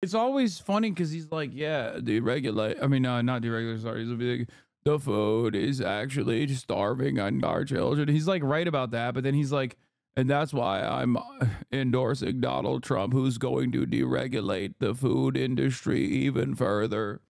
It's always funny because he's like, yeah, deregulate. I mean, not deregulate. Sorry, he'll be like, the food is actually starving on our children. He's like right about that, but then he's like, and that's why I'm endorsing Donald Trump, who's going to deregulate the food industry even further.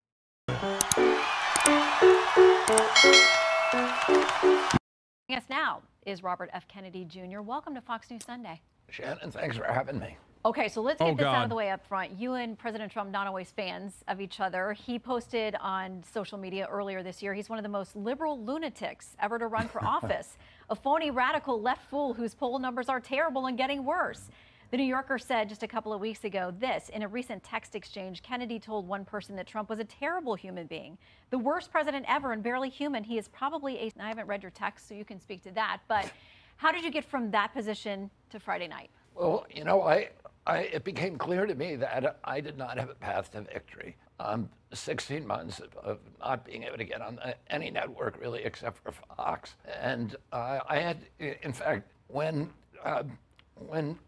Joining us now is Robert F. Kennedy Jr. Welcome to Fox News Sunday. Shannon, thanks for having me. Okay, so let's get this out of the way up front. You and President Trump not always fans of each other. He posted on social media earlier this year, he's one of the most liberal lunatics ever to run for office. A phony radical left fool whose poll numbers are terrible and getting worse. The New Yorker said just a couple of weeks ago this: in a recent text exchange, Kennedy told one person that Trump was a terrible human being, the worst president ever and barely human. He is probably a... I haven't read your text, so you can speak to that, but how did you get from that position to Friday night? Well, you know, it became clear to me that I did not have a path to victory. 16 months of not being able to get on any network really except for Fox. And I had, in fact, when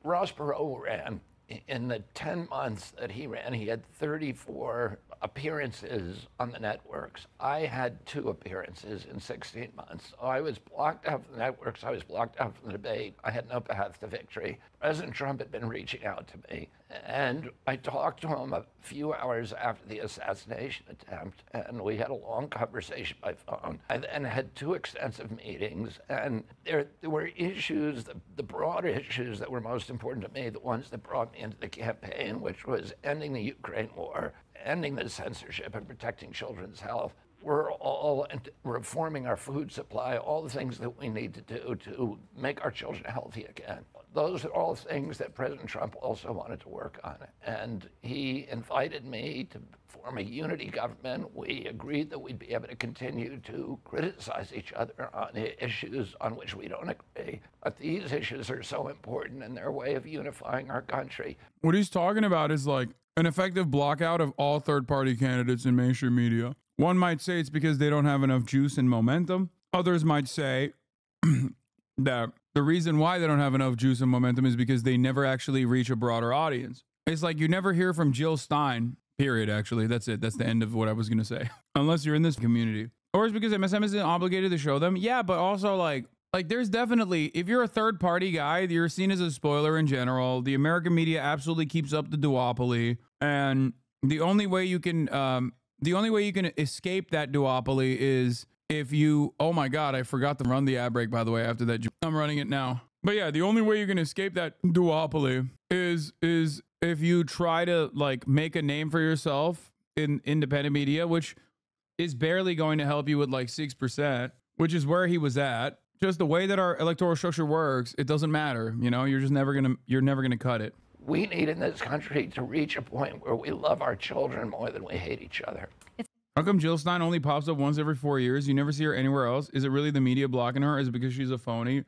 Ross Perot ran, in the 10 months that he ran, he had 34 appearances on the networks. I had 2 appearances in 16 months. So I was blocked out from the networks. I was blocked out from the debate. I had no path to victory. President Trump had been reaching out to me, and I talked to him a few hours after the assassination attempt, and we had a long conversation by phone. I then had 2 extensive meetings, and there were issues, the broad issues that were most important to me, the ones that brought me into the campaign, which was ending the Ukraine war, ending the censorship, and protecting children's health. We're all reforming our food supply, all the things that we need to do to make our children healthy again. Those are all things that President Trump also wanted to work on. And he invited me to form a unity government. We agreed that we'd be able to continue to criticize each other on issues on which we don't agree. But these issues are so important in their way of unifying our country. What he's talking about is like an effective blockout of all third-party candidates in mainstream media. One might say it's because they don't have enough juice and momentum. Others might say that the reason why they don't have enough juice and momentum is because they never actually reach a broader audience. It's like you never hear from Jill Stein, period, actually. That's it. That's the end of what I was going to say. Unless you're in this community. Or it's because MSM isn't obligated to show them. Yeah, but also like there's definitely, if you're a third-party guy, you're seen as a spoiler in general. The American media absolutely keeps up the duopoly. And the only way you can escape that duopoly is if you, oh my God, I forgot to run the ad break, by the way, after that. I'm running it now. But yeah, the only way you can escape that duopoly is if you try to like make a name for yourself in independent media, which is barely going to help you with like 6%, which is where he was at. Just the way that our electoral structure works, it doesn't matter. You know, you're never gonna cut it. We need in this country to reach a point where we love our children more than we hate each other. How come Jill Stein only pops up once every 4 years? You never see her anywhere else. Is it really the media blocking her? Is it because she's a phony?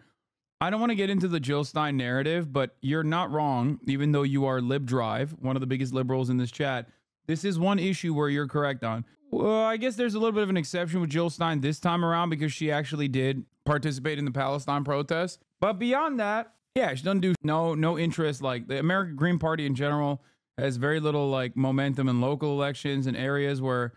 I don't want to get into the Jill Stein narrative, but you're not wrong, even though you are Lib Drive, one of the biggest liberals in this chat. This is one issue where you're correct on. Well, I guess there's a little bit of an exception with Jill Stein this time around because she actually did participate in the Palestine protests. But beyond that, yeah, she doesn't do no interest. Like the American Green Party in general has very little like momentum in local elections in areas where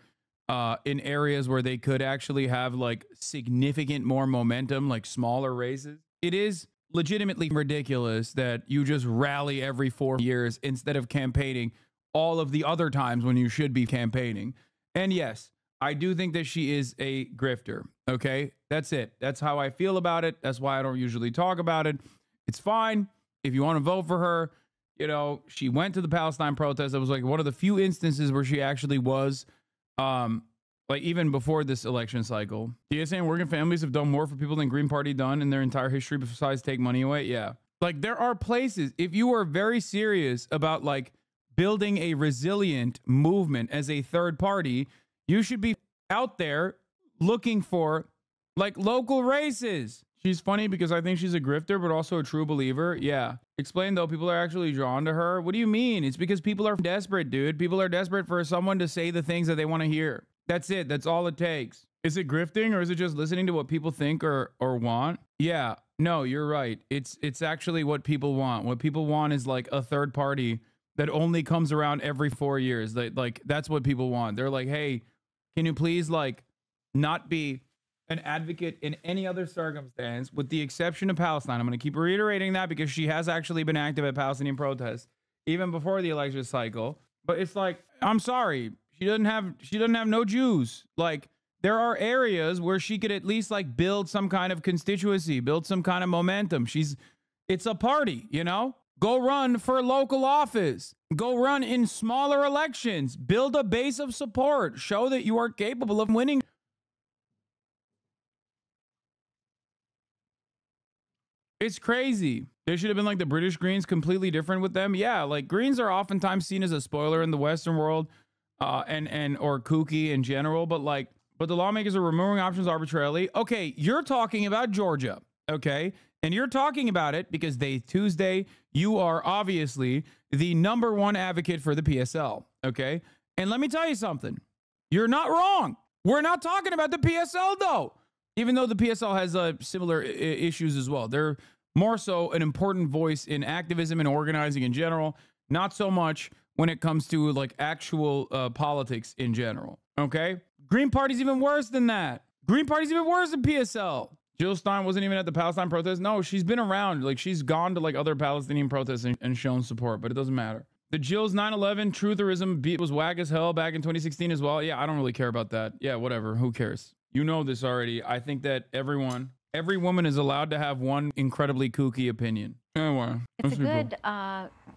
they could actually have like significant more momentum, like smaller races. It is legitimately ridiculous that you just rally every 4 years instead of campaigning all of the other times when you should be campaigning. And yes, I do think that she is a grifter. Okay, that's it. That's how I feel about it. That's why I don't usually talk about it. It's fine if you want to vote for her. You know, she went to the Palestine protest. It was like one of the few instances where she actually was, like even before this election cycle. TSA and working families have done more for people than Green Party done in their entire history besides take money away. Yeah, like there are places, if you are very serious about like building a resilient movement as a third party, you should be out there looking for like local races. She's funny because I think she's a grifter, but also a true believer. Yeah. Explain though, people are actually drawn to her. What do you mean? It's because people are desperate, dude. People are desperate for someone to say the things that they want to hear. That's it. That's all it takes. Is it grifting or is it just listening to what people think or want? Yeah. No, you're right. It's actually what people want. What people want is like a third party that only comes around every 4 years. Like that's what people want. They're like, hey, can you please like not be an advocate in any other circumstance with the exception of Palestine? I'm going to keep reiterating that because she has actually been active at Palestinian protests even before the election cycle. But it's like, I'm sorry, she doesn't have no Jews. Like, there are areas where she could at least like build some kind of constituency, build some kind of momentum. It's a party, you know? Go run for local office. Go run in smaller elections. Build a base of support. Show that you are capable of winning. It's crazy. They should have been like the British Greens, completely different with them. Yeah, like Greens are oftentimes seen as a spoiler in the Western world, or kooky in general. But the lawmakers are removing options arbitrarily. Okay, you're talking about Georgia, okay, and you're talking about it because Tuesday you are obviously the #1 advocate for the PSL, okay. And let me tell you something. You're not wrong. We're not talking about the PSL though. Even though the PSL has similar issues as well. They're more so an important voice in activism and organizing in general, not so much when it comes to like actual politics in general, okay? Green Party's even worse than that. Green Party's even worse than PSL. Jill Stein wasn't even at the Palestine protest. No, she's been around. Like, she's gone to like other Palestinian protests and shown support, but it doesn't matter. The Jill's 9/11 trutherism beat was whack as hell back in 2016 as well. Yeah, I don't really care about that. Yeah, whatever. Who cares? You know this already. I think that every woman is allowed to have one incredibly kooky opinion. Anyway, it's a good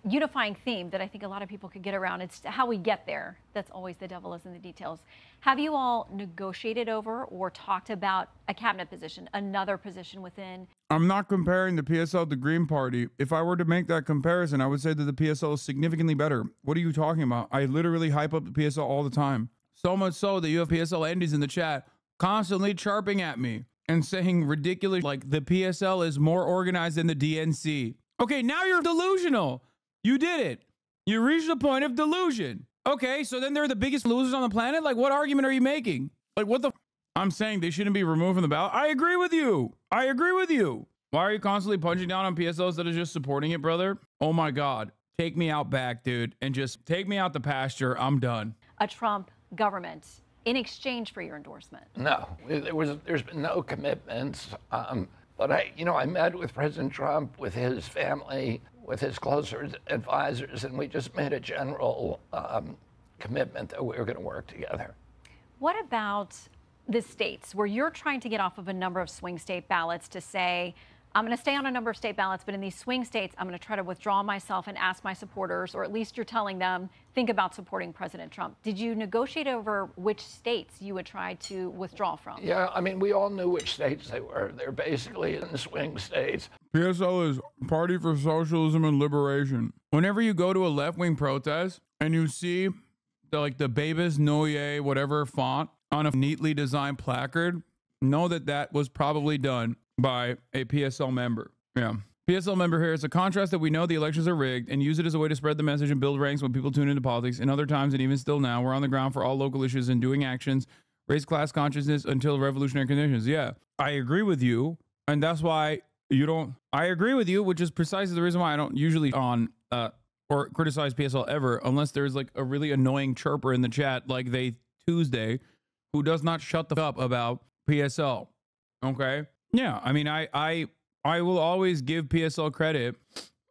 unifying theme that I think a lot of people could get around. It's how we get there. That's always the devil is in the details. Have you all negotiated over or talked about a cabinet position, another position within? I'm not comparing the PSL to Green Party. If I were to make that comparison, I would say that the PSL is significantly better. What are you talking about? I literally hype up the PSL all the time. So much so that you have PSL Andes in the chat constantly chirping at me and saying ridiculous, like the PSL is more organized than the DNC. Okay, now you're delusional. You did it. You reached the point of delusion. Okay, so then they're the biggest losers on the planet? Like, what argument are you making? Like, what the? I'm saying they shouldn't be removed from the ballot. I agree with you. I agree with you. Why are you constantly punching down on PSL instead of just supporting it, brother? Oh my God. Take me out back, dude, and just take me out the pasture. I'm done. A Trump government in exchange for your endorsement? No, there's been no commitments. But I met with President Trump, with his family, with his closer advisors, and we just made a general commitment that we were going to work together. What about the states where you're trying to get off of a number of swing state ballots to say, I'm going to stay on a number of state ballots, but in these swing states, I'm going to try to withdraw myself and ask my supporters, or at least you're telling them, think about supporting President Trump. Did you negotiate over which states you would try to withdraw from? Yeah, I mean, we all knew which states they were. They're basically in the swing states. PSL is Party for Socialism and Liberation. Whenever you go to a left-wing protest and you see the Babas Noye, whatever font on a neatly designed placard, know that that was probably done by a PSL member. Yeah. PSL member here. It's a contrast that we know the elections are rigged and use it as a way to spread the message and build ranks when people tune into politics. In other times, and even still now, we're on the ground for all local issues and doing actions, raise class consciousness until revolutionary conditions. Yeah, I agree with you. And that's why I agree with you, which is precisely the reason why I don't usually or criticize PSL ever, unless there's like a really annoying chirper in the chat, like Tuesday, who does not shut the fuck up about PSL. Okay. Yeah, I mean, I will always give PSL credit.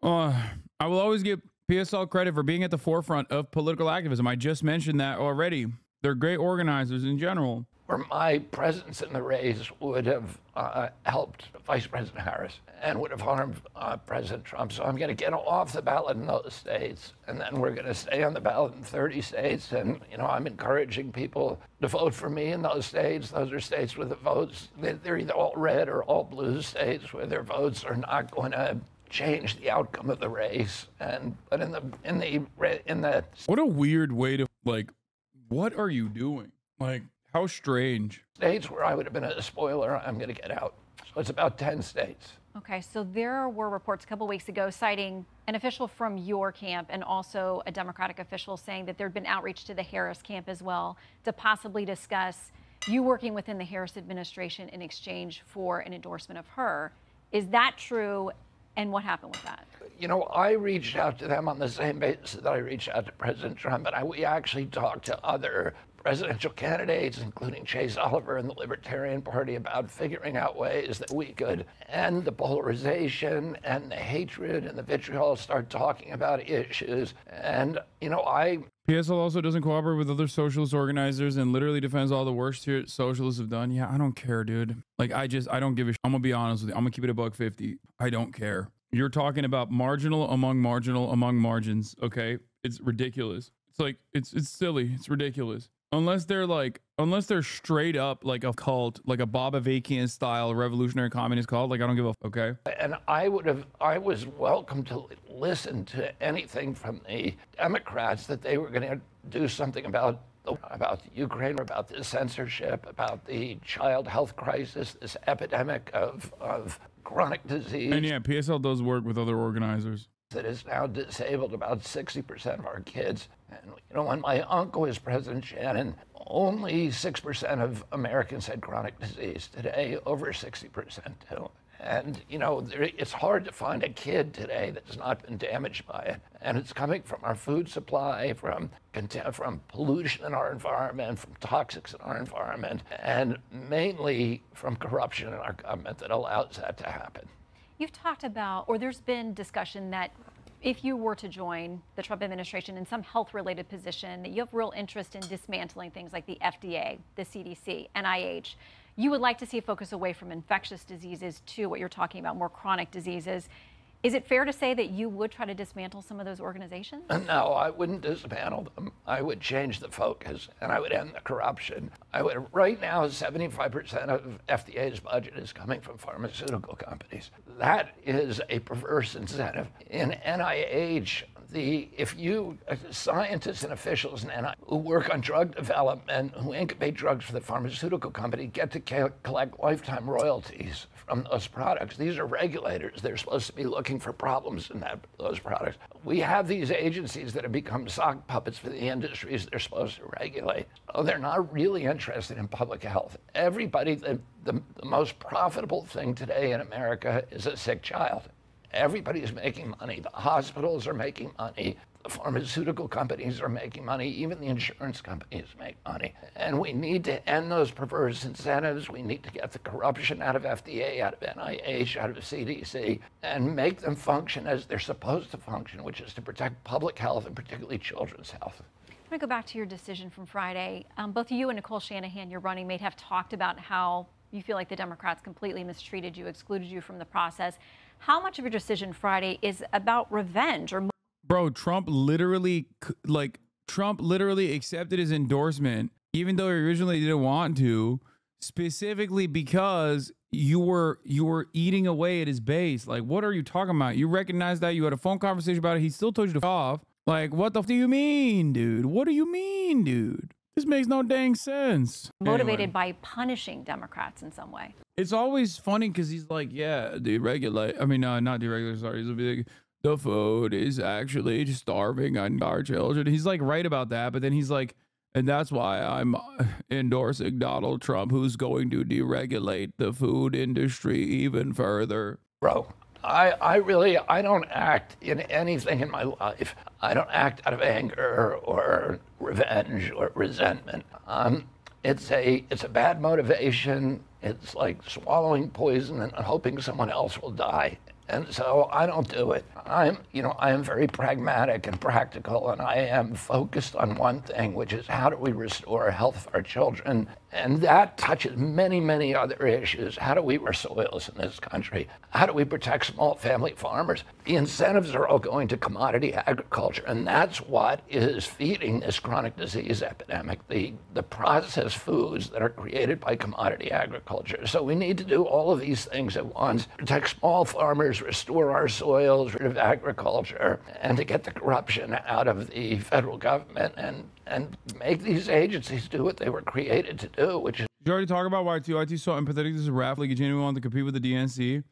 I will always give PSL credit for being at the forefront of political activism. I just mentioned that already. They're great organizers in general. Where my presence in the race would have helped Vice President Harris and would have harmed President Trump. So I'm going to get off the ballot in those states, and then we're going to stay on the ballot in 30 states. And, I'm encouraging people to vote for me in those states. Those are states where the votes, they're either all red or all blue states where their votes are not going to change the outcome of the race. But in the what a weird way to what are you doing? How strange. States where I would have been a spoiler, I'm going to get out. So it's about 10 states. Okay, so there were reports a couple weeks ago citing an official from your camp and also a Democratic official saying that there'd been outreach to the Harris camp as well to possibly discuss you working within the Harris administration in exchange for an endorsement of her. Is that true? And what happened with that? You know, I reached out to them on the same basis that I reached out to President Trump, and we actually talked to other presidential candidates, including Chase Oliver and the Libertarian Party, about figuring out ways that we could end the polarization and the hatred and the vitriol, start talking about issues. And, you know, PSL also doesn't cooperate with other socialist organizers and literally defends all the worst shit socialists have done. Yeah, I don't care, dude. Like, I don't give a shit. I'm gonna be honest with you. I'm gonna keep it $1.50. I don't care. You're talking about marginal among margins, okay? It's ridiculous. It's like, it's silly. It's ridiculous. Unless they're straight up like a cult, like a Bob Avakian style revolutionary communist cult, like I don't give a okay. And I was welcome to listen to anything from the Democrats that they were going to do something about Ukraine, about the censorship, about the child health crisis, this epidemic of chronic disease. And yeah, PSL does work with other organizers. That has now disabled about 60% of our kids. And, you know, when my uncle was President Shannon, only 6% of Americans had chronic disease. Today, over 60% do. And, you know, it's hard to find a kid today that's not been damaged by it. And it's coming from our food supply, from pollution in our environment, from toxics in our environment, and mainly from corruption in our government that allows that to happen. You've talked about, or there's been discussion that if you were to join the Trump administration in some health-related position, that you have real interest in dismantling things like the FDA, the CDC, NIH. You would like to see a focus away from infectious diseases to what you're talking about, more chronic diseases. Is it fair to say that you would try to dismantle some of those organizations? No, I wouldn't dismantle them. I would change the focus, and I would end the corruption. Right now, 75% of FDA's budget is coming from pharmaceutical companies. That is a perverse incentive. In NIH, scientists and officials in NIH who work on drug development, who incubate drugs for the pharmaceutical company, get to collect lifetime royalties from those products. These are regulators. They're supposed to be looking for problems in those products. We have these agencies that have become sock puppets for the industries they're supposed to regulate. Oh, they're not really interested in public health. Everybody, the most profitable thing today in America is a sick child. Everybody is making money. The hospitals are making money. The pharmaceutical companies are making money. Even the insurance companies make money. And we need to end those perverse incentives. We need to get the corruption out of FDA, out of NIH, out of CDC, and make them function as they're supposed to function, which is to protect public health and particularly children's health. I'm going to go back to your decision from Friday. Both you and Nicole Shanahan, your running mate, have talked about how you feel like the Democrats completely mistreated you, excluded you from the process. How much of your decision Friday is about revenge? Or bro, Trump literally accepted his endorsement, even though he originally didn't want to, specifically because you were eating away at his base. Like, what are you talking about? You recognize that? You had a phone conversation about it. He still told you to f off. Like, what the f do you mean, dude? What do you mean, dude? This makes no dang sense. Motivated by punishing Democrats in some way. It's always funny because he's like, yeah, deregulate. I mean, not deregulate, sorry. He'll be like, the food is actually starving on our children. He's like right about that, but then he's like, and that's why I'm endorsing Donald Trump, who's going to deregulate the food industry even further. Bro, I don't act in anything in my life. I don't act out of anger or revenge or resentment. It's a bad motivation. It's like swallowing poison and hoping someone else will die. And so I don't do it. I am very pragmatic and practical, and I am focused on one thing, which is how do we restore health for our children? And that touches many, many other issues. How do we restore soils in this country? How do we protect small family farmers? The incentives are all going to commodity agriculture, and that's what is feeding this chronic disease epidemic, the processed foods that are created by commodity agriculture. So we need to do all of these things at once: protect small farmers, restore our soils, rid of agriculture, and to get the corruption out of the federal government and make these agencies do what they were created to do, which is... Did you already talk about YT? YT's so empathetic to this rap, like he genuinely wanted to compete with the DNC.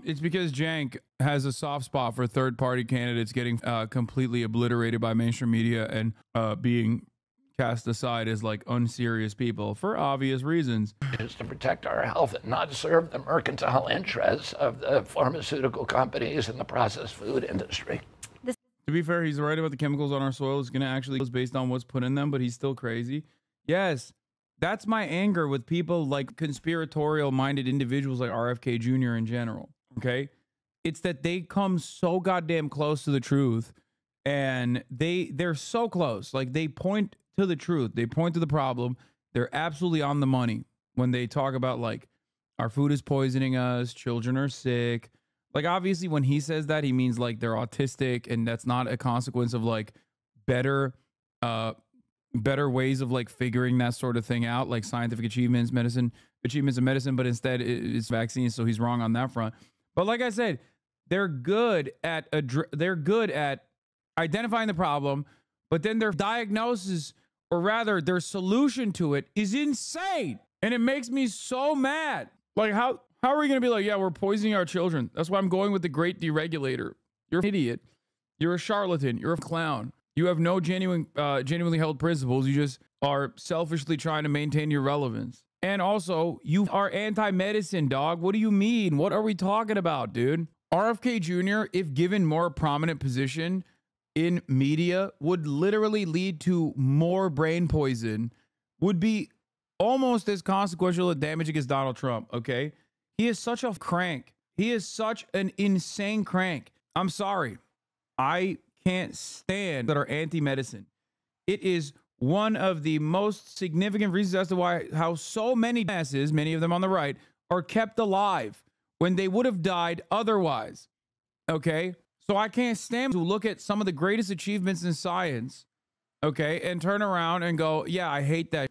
It's because Jank has a soft spot for third-party candidates getting completely obliterated by mainstream media and being cast aside as like unserious people for obvious reasons. Is to protect our health and not serve the mercantile interests of the pharmaceutical companies and the processed food industry. To be fair, he's right about the chemicals on our soil is going to actually go based on what's put in them, but he's still crazy. Yes, that's my anger with people like conspiratorial-minded individuals like RFK Jr. in general, okay? It's that they come so goddamn close to the truth, and they're so close. Like, they point to the truth. They point to the problem. They're absolutely on the money when they talk about, like, our food is poisoning us, children are sick. Like, obviously, when he says that, he means, like, they're autistic, and that's not a consequence of, like, better ways of, like, figuring that sort of thing out, like scientific achievements in medicine, but instead it's vaccines, so he's wrong on that front. But like I said, they're good at identifying the problem, but then their diagnosis, or rather their solution to it, is insane. And it makes me so mad. Like, how are we going to be like, yeah, we're poisoning our children? That's why I'm going with the great deregulator. You're an idiot. You're a charlatan. You're a clown. You have no genuinely held principles. You just are selfishly trying to maintain your relevance. And also, you are anti-medicine, dog. What do you mean? What are we talking about, dude? RFK Jr., if given more prominent position in media, would literally lead to more brain poison, would be almost as consequential and damaging as Donald Trump, okay? He is such a crank. He is such an insane crank. I'm sorry. I can't stand that are anti-medicine. It is one of the most significant reasons as to how so many masses, many of them on the right, are kept alive when they would have died otherwise. Okay? So I can't stand to look at some of the greatest achievements in science, okay, and turn around and go, yeah, I hate that.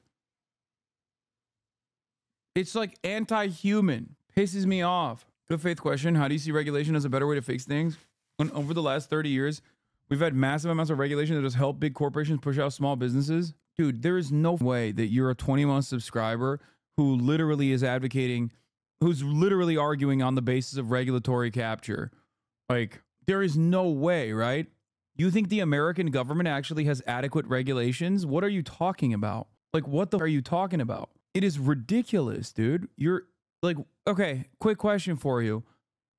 It's like anti-human. Pisses me off. Good faith question. How do you see regulation as a better way to fix things? When over the last 30 years, we've had massive amounts of regulation that has helped big corporations push out small businesses. Dude, there is no way that you're a 20-month subscriber who literally is advocating, who's literally arguing on the basis of regulatory capture. Like, there is no way, right? You think the American government actually has adequate regulations? What are you talking about? Like, what the are you talking about? It is ridiculous, dude. You're like, okay, quick question for you.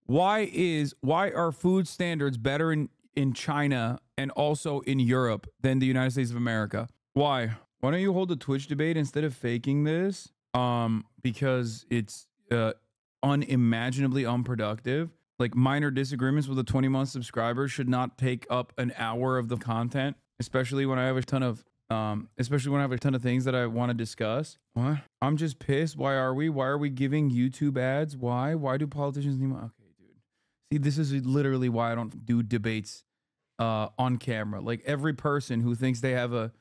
Why are food standards better in China and also in Europe than the United States of America? Why? Why don't you hold a Twitch debate instead of faking this? Because it's unimaginably unproductive. Like, minor disagreements with a 20-month subscriber should not take up an hour of the content, especially when I have a ton of things that I want to discuss. What? I'm just pissed. Why are we giving YouTube ads? Why do politicians need money? Okay, dude. See, this is literally why I don't do debates on camera. Like, every person who thinks they have a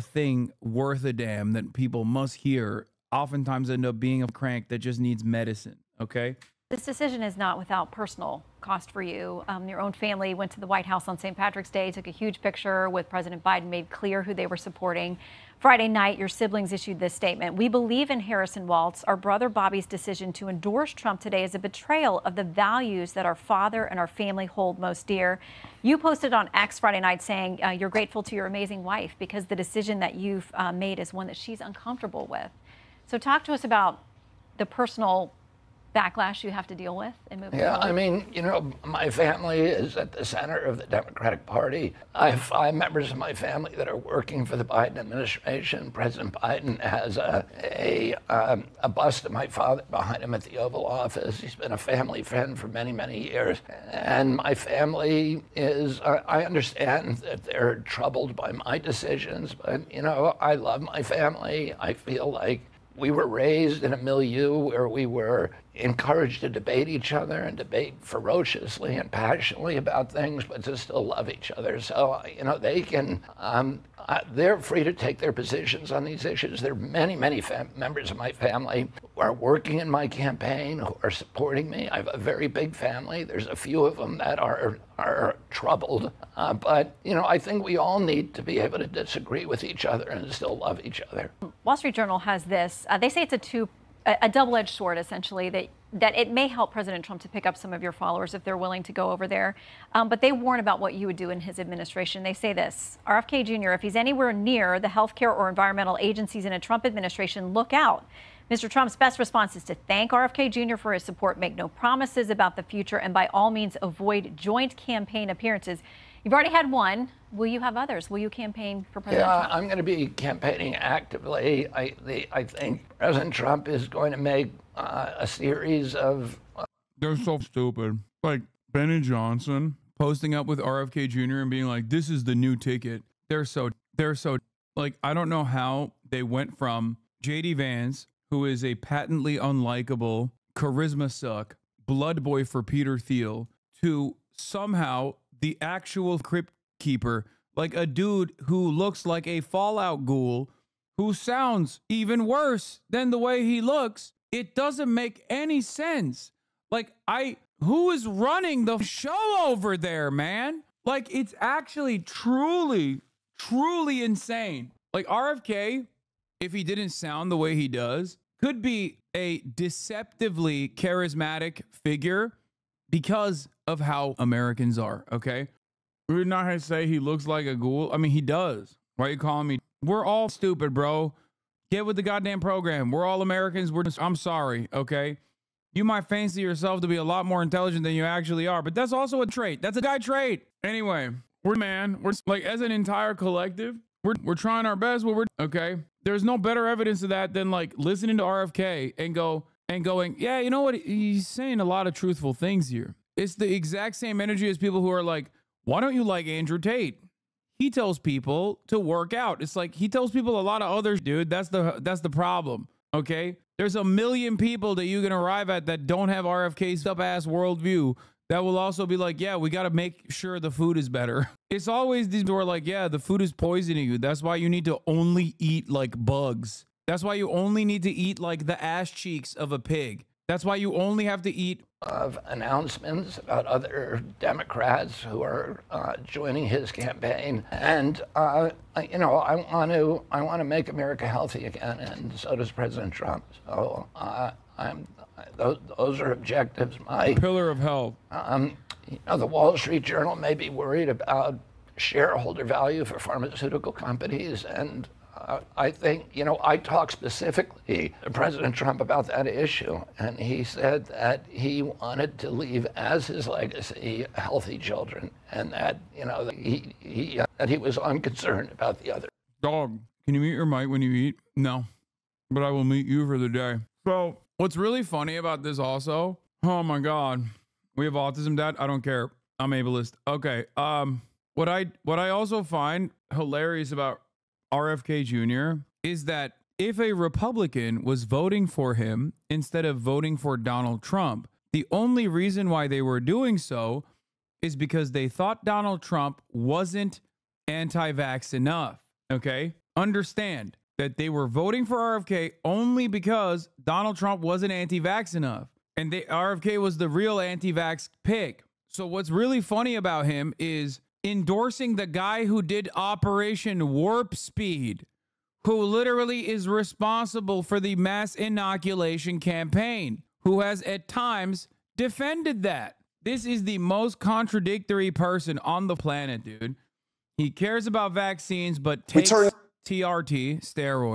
thing worth a damn that people must hear oftentimes end up being a crank that just needs medicine, okay? This decision is not without personal cost for you. Your own family went to the White House on St. Patrick's Day, took a huge picture with President Biden, made clear who they were supporting. Friday night, your siblings issued this statement. We believe in Harrison Waltz. Our brother Bobby's decision to endorse Trump today is a betrayal of the values that our father and our family hold most dear. You posted on X Friday night saying you're grateful to your amazing wife because the decision that you've made is one that she's uncomfortable with. So talk to us about the personal backlash you have to deal with and moving forward. I mean, you know, my family is at the center of the Democratic Party. I have 5 members of my family that are working for the Biden administration. President Biden has a bust of my father behind him at the Oval Office. He's been a family friend for many, many years. And my family is, I understand that they're troubled by my decisions, but, you know, I love my family. I feel like we were raised in a milieu where we were encouraged to debate each other and debate ferociously and passionately about things, but to still love each other. So, you know, they can, they're free to take their positions on these issues. There are many, many members of my family who are working in my campaign, who are supporting me. I have a very big family. There's a few of them that are troubled. But, you know, I think we all need to be able to disagree with each other and still love each other. Wall Street Journal has this. They say it's a double-edged sword, essentially, that that it may help President Trump to pick up some of your followers if they're willing to go over there. But they warn about what you would do in his administration. They say this: RFK Jr., if he's anywhere near the healthcare or environmental agencies in a Trump administration, look out. Mr. Trump's best response is to thank RFK Jr. for his support, make no promises about the future, and by all means avoid joint campaign appearances. You've already had one. Will you have others? Will you campaign for President Trump? I'm going to be campaigning actively. I think President Trump is going to make a series of... They're so stupid. Like Benny Johnson posting up with RFK Jr. and being like, this is the new ticket. They're so, like, I don't know how they went from J.D. Vance, who is a patently unlikable, charisma suck, blood boy for Peter Thiel, to somehow the actual crypt keeper, like a dude who looks like a Fallout ghoul, who sounds even worse than the way he looks. It doesn't make any sense. Like, who is running the show over there, man? Like, it's actually truly insane. Like, RFK, if he didn't sound the way he does, could be a deceptively charismatic figure because of how Americans are, okay? We're not going to say he looks like a ghoul. I mean, he does. Why are you calling me? We're all stupid, bro. Get with the goddamn program. We're all Americans. I'm sorry, okay? You might fancy yourself to be a lot more intelligent than you actually are, but that's also a trait. That's a guy trait. Anyway, we're like, as an entire collective, we're trying our best. Okay? There's no better evidence of that than like listening to RFK and going, yeah, you know what? He's saying a lot of truthful things here. It's the exact same energy as people who are like, why don't you like Andrew Tate? He tells people to work out. It's like he tells people a lot of other dude. That's the problem. Okay? There's a million people that you can arrive at that don't have RFK's up-ass worldview that will also be like, yeah, we got to make sure the food is better. It's always these who are like, yeah, the food is poisoning you. That's why you need to only eat like bugs. That's why you only need to eat like the ass cheeks of a pig. That's why you only have to eat of announcements about other Democrats who are joining his campaign, and you know, I want to make America healthy again, and so does President Trump. So those are objectives. My pillar of health. You know, the Wall Street Journal may be worried about shareholder value for pharmaceutical companies, and I think, you know, I talked specifically to President Trump about that issue, and he said that he wanted to leave as his legacy healthy children, and that, you know, that he was unconcerned about the other. Dog, can you mute your mic when you eat? No, but I will mute you for the day. So what's really funny about this also, oh my God, we have autism, Dad. I don't care. I'm ableist. Okay. What I also find hilarious about RFK Jr. is that if a Republican was voting for him instead of voting for Donald Trump, the only reason why they were doing so is because they thought Donald Trump wasn't anti-vax enough. Okay? Understand that they were voting for RFK only because Donald Trump wasn't anti-vax enough. And RFK was the real anti-vax pick. So what's really funny about him is endorsing the guy who did Operation Warp Speed, who literally is responsible for the mass inoculation campaign, who has at times defended that. This is the most contradictory person on the planet, dude. He cares about vaccines, but takes TRT, steroids.